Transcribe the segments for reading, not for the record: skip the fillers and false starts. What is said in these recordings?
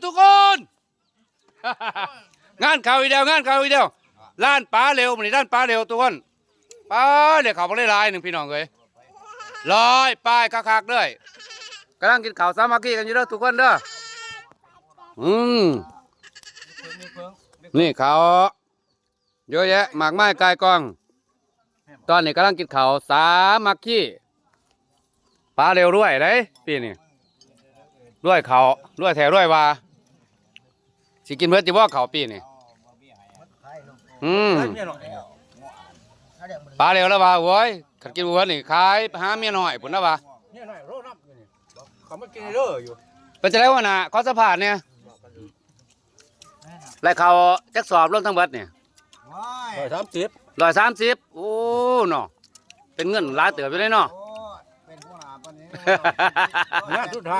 ทุกคน งานข่าวอีเดียวงานข่าวอีเดียวล้านป้าเร็วมันนี่ล้านป้าเร็วทุกคนป้าเดี๋ยวเขาไปไล่หนึ่งพี่น้องเลยลอยป้ายคักๆด้วยกำลังกินข้าวสามัคคีกันอยู่เด้อทุกคนเด้อนี่เขาเยอะแยะหมากไม้กายกองตอนนี้กำลังกินข้าวสามัคคีป้าเร็วด้วยเลยปีนี้ด้วยเขาด้วยแถวด้วยว่าสิกินเบิดจีบ่เขาปีนี้ป้าเร็วแล้วว่าโว้ยขัดกินเบิดนี่ขายหาเมียน้อยปุ่นนะว่าเมียน้อยโรนับเขาไม่กินเด้ออยู่เป็นจะได้ว่าน่ะเขาสะพานเนี่ยไรเขาจักสอบรวมทั้งเบิดเนี่ย130โอ้เนาะเป็นเงินหลายเติบอยู่เลยเนาะเป็นผู้หาปานนี้งานสุดท้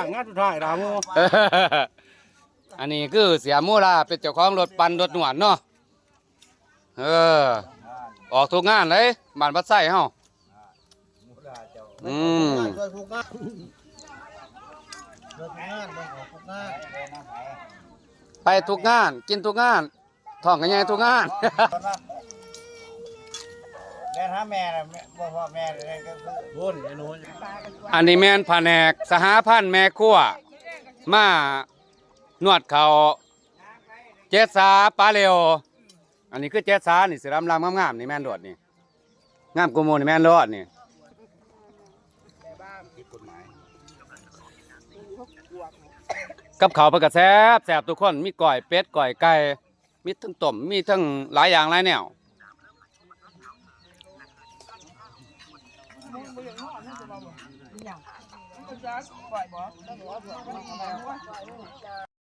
ายดามู อันนี้คือเสียมูลาเป็นเจ้าของรถปั่นรถหนวดเนาะออกทุกงานเลยบ้านบัดไส้เฮาไปทุกงานกินทุกงานท่องกันยังทุกงานแม่ถ้าแม่น่ะพ่อแม่เลยก็คือโน่นไอ้โน่นอันนี้แม่นแผนกสหพันธ์แม่ครัวมานวดเขาเจ็ดสาปลาเร็วอันนี้คือเจ็ดสานี่สิรำงามๆนี่แม่นโดดนี่งามกูโมนี่แม่นโดดนี่กับเขาวเพิ่นก็แซ่บทุกคนมีก้อยเป็ดก้อยไก่มีทั้งต้มมีทั้งหลายอย่างหลายแนว